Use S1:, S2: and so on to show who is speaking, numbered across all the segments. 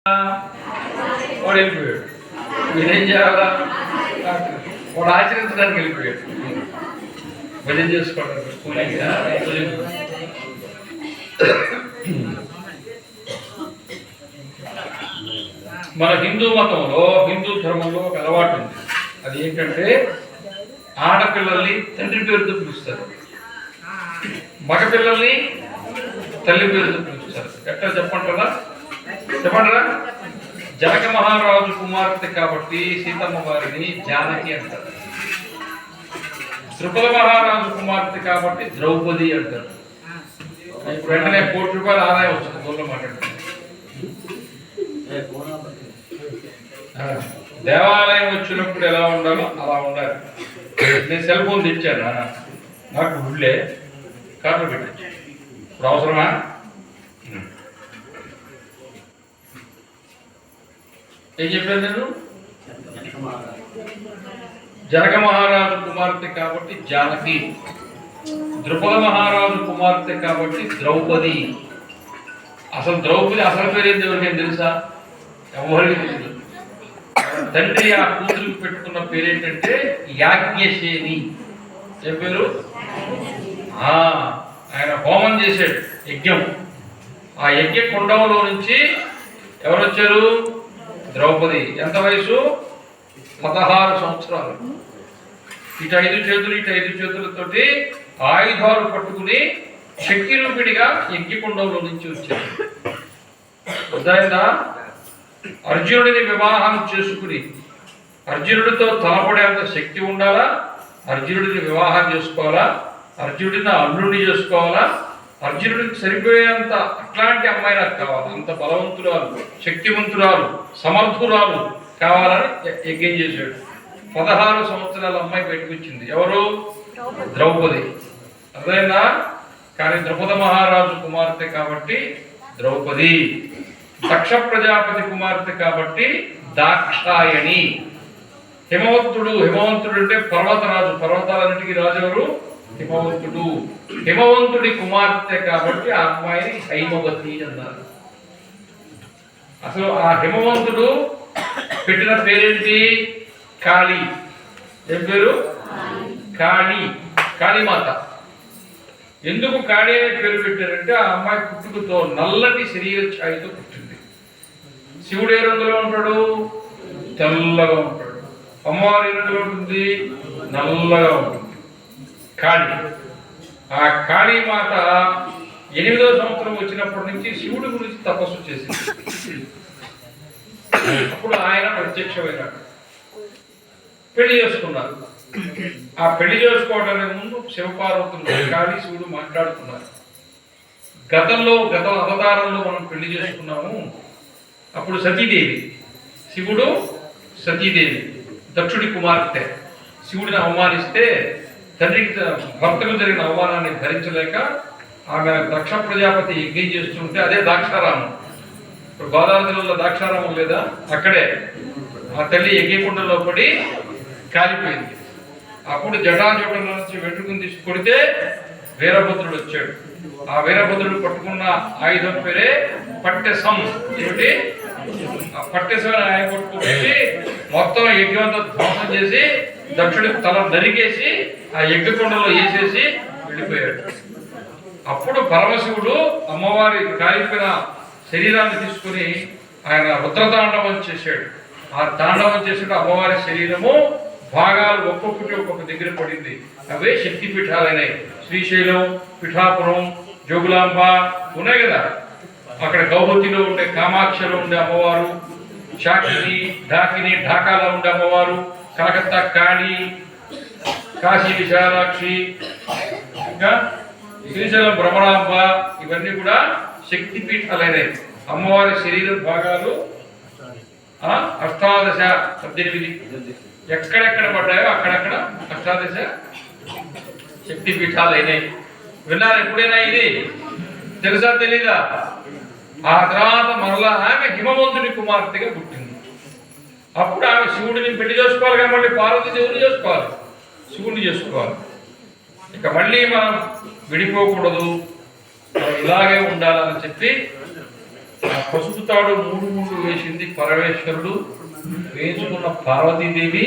S1: వాడు వెళ్ళిపోయాడు. మీరేం చేయాలా? వాడు ఆచరించడానికి వెళ్ళిపోయాడు. భజన చేసుకోవడానికి మన హిందూ మతంలో, హిందూ ధర్మంలో ఒక అలవాటు ఉంది. అది ఏంటంటే ఆడపిల్లల్ని తండ్రి పేరుతో పిలుస్తారు, మగపిల్లల్ని తల్లి పేరుతో పిలుస్తారు. ఎట్లా చెప్పంటారా? జనక మహారాజు కుమార్తె కాబట్టి సీతమ్మ వారిని జానకి అంటారు. ద్రుపద మహారాజు కుమార్తె కాబట్టి ద్రౌపది అంటారు. ఇప్పుడు వెంటనే ₹1,00,00,000 ఆదాయం వస్తుంది ఊళ్ళో మాట్లాడుతుంది. దేవాలయం వచ్చినప్పుడు ఎలా ఉండాలో అలా ఉండాలి. నేను సెల్ ఫోన్ తెచ్చానా? నాకు ఊళ్ళే కార్డు పెట్టచ్చు. ఇప్పుడు అవసరమా? ఏం చెప్పాను నేను? జనక మహారాజు కుమార్తె కాబట్టి జానకి, ద్రుపద మహారాజు కుమార్తె కాబట్టి ద్రౌపది. అసలు ద్రౌపది అసలు పేరేంటి ఎవరికేం తెలుసా? ఎవరికి తెలియదు. తండ్రి ఆ కూతురికి పెట్టుకున్న పేరేంటంటే యాజ్ఞసేని. ఏం పేరు? ఆయన హోమం చేశాడు, యజ్ఞం. ఆ యజ్ఞ కుండంలో నుంచి ఎవరు వచ్చారు? ద్రౌపది. ఎంత వయసు? 16 సంవత్సరాలు. ఇటు 5 చేతులు, ఇటు 5 చేతులతోటి ఆయుధాలు పట్టుకుని శక్తి రూపిడిగా యజ్ఞకుండంలో నుంచి వచ్చారు. అర్థమైందా? అర్జునుడిని వివాహం చేసుకుని అర్జునుడితో తలపడేంత శక్తి ఉండాలా? అర్జునుడిని వివాహం చేసుకోవాలా? అర్జునుడిని అల్లుడిని చేసుకోవాలా? అర్జునుడికి సరిపోయేంత అట్లాంటి అమ్మాయి నాకు కావాలి. అంత బలవంతురాలు, శక్తివంతురాలు, సమర్థురాలు కావాలని యజ్ఞం చేశాడు. 16 సంవత్సరాల అమ్మాయి బయటకు వచ్చింది. ఎవరు? ద్రౌపది. అర్థమైందా? కానీ ద్రుపద మహారాజు కుమార్తె కాబట్టి ద్రౌపది. దక్ష ప్రజాపతి కుమార్తె కాబట్టి దాక్షాయణి. హిమవంతుడు అంటే పర్వతరాజు, పర్వతాలన్నిటికీ రాజు ఎవరు? హిమవంతుడు. హిమవంతుడి కుమార్తె కాబట్టి ఆ అమ్మాయిని హైమవతి అన్నారు. అసలు ఆ హిమవంతుడు పెట్టిన పేరేంటి? కాళీ. ఏం పేరు? కాళీ, కాళీమాత. ఎందుకు కాళీ అనే పేరు పెట్టారంటే ఆ అమ్మాయి పుట్టుకతో నల్లటి శరీర ఛాయతో పుట్టింది. శివుడు ఏ రంగులో ఉంటాడు? తెల్లగా ఉంటాడు. అమ్మవారి ఏ రంగులో ఉంటుంది? నల్లగా ఉంటుంది. కాళీ. ఆ కాళీమాత 8వ సంవత్సరం వచ్చినప్పటి నుంచి శివుడి గురించి తపస్సు చేసింది. అప్పుడు ఆయన ప్రత్యక్షమైనాడు. పెళ్లి చేసుకున్నారు. ఆ పెళ్లి చేసుకోవడానికి ముందు శివపార్వతులు కాళీ శివుడు మాట్లాడుతున్నారు. గత అవతారంలో మనం పెళ్లి చేసుకున్నాము. అప్పుడు సతీదేవి, శివుడు సతీదేవి దక్షుడి కుమార్తె. శివుడిని అవమానిస్తే తండ్రికి భర్తకు జరిగిన అవమానాన్ని భరించలేక ఆమె దక్ష ప్రజాపతి యజ్ఞం చేస్తుంటే అదే దాక్షారామం. ఇప్పుడు గోదావరి జిల్లాలో దాక్షారామం లేదా? అక్కడే ఆ తల్లి యజ్ఞకుండంలో పడి కాలిపోయింది. అప్పుడు జటాజుటం నుంచి వెంట్రుకను తీసి కొడితే వీరభద్రుడు వచ్చాడు. ఆ వీరభద్రుడు పట్టుకున్న ఆయుధం పేరే పట్టెసం. ఏమిటి? ఆ పట్టెసం ఆయన పట్టుకుని మొత్తం యజ్ఞంతో ధ్వంసం చేసి దక్షుడి తల నరికేసి ఆ యజ్ఞకుండంలో వేసేసి వెళ్ళిపోయాడు. అప్పుడు పరమశివుడు అమ్మవారి కాలిపోయిన శరీరాన్ని తీసుకుని ఆయన రుద్రతాండవం చేశాడు. ఆ తాండవం చేసిన అమ్మవారి శరీరము భాగాలు ఒక్కొక్కటి ఒక్కొక్క దగ్గర పడింది. అవే శక్తి పీఠాలైనాయి. శ్రీశైలం, పిఠాపురం, జోగులాంబ ఉన్నాయి కదా. అక్కడ గౌహతిలో ఉండే కామాక్షిలో ఉండే అమ్మవారు, శాకిని, ఢాకిని, ఢాకాలో ఉండే అమ్మవారు, కలకత్తా కాళీ, కాశీ విశాలాక్షి, ఇంకా శ్రీశైలం భ్రమరాంబ, ఇవన్నీ కూడా శక్తి పీఠాలైనాయి. అమ్మవారి శరీర భాగాలు 18 ఎక్కడెక్కడ పడ్డాయో అక్కడక్కడ 18 శక్తి పీఠాలు అయినాయి. విన్నారు ఎప్పుడైనా? ఇది తెలుసా తెలీదా? ఆ తర్వాత మరలా ఆమె హిమవంతుడి కుమార్తెగా పుట్టింది. అప్పుడు ఆమె శివుడిని పెళ్లి చేసుకోవాలి కాబట్టి పార్వతి ఎవరు చేసుకోవాలి? శివుడిని చేసుకోవాలి. ఇక మళ్ళీ మనం విడిపోకూడదు, ఇలాగే ఉండాలని చెప్పి ఆ పసుపు తాడు మూడు మూడు వేసింది పరమేశ్వరుడు, వేసుకున్న పార్వతీదేవి.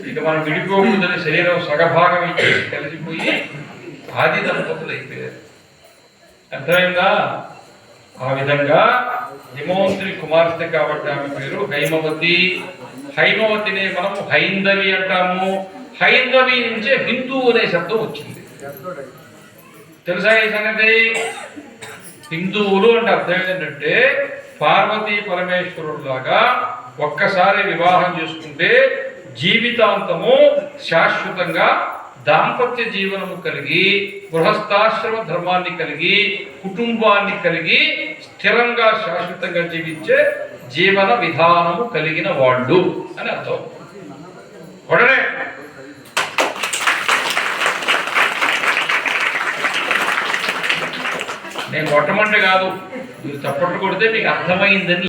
S1: ఇక మనం విడిపోకూడదని శరీరం సగభాగం ఇచ్చేసి కలిసిపోయి ఆది దంపతులు అయిపోయారు. అర్థమైందా? ఆ విధంగా హిమవంతుని కుమార్తె కాబట్టి ఆమె పేరు హైమవతి. హైమవతిని మనము హైందవి అంటాము. హైందవి నుంచే హిందూ అనే శబ్దం వచ్చింది. తెలుసా ఈ సంగతి? హిందువులు అంటే అర్థం ఏంటంటే పార్వతీ పరమేశ్వరులాగా ఒక్కసారి వివాహం చేసుకుంటే జీవితాంతము శాశ్వతంగా దాంపత్య జీవనము కలిగి, గృహస్థాశ్రమ ధర్మాన్ని కలిగి, కుటుంబాన్ని కలిగి స్థిరంగా శాశ్వతంగా జీవించే జీవన విధానము కలిగిన వాళ్ళు అని అర్థం. కొడనే నేను కొట్టమంటే కాదు, మీరు చప్పట్లు కొడితే మీకు అర్థమైందని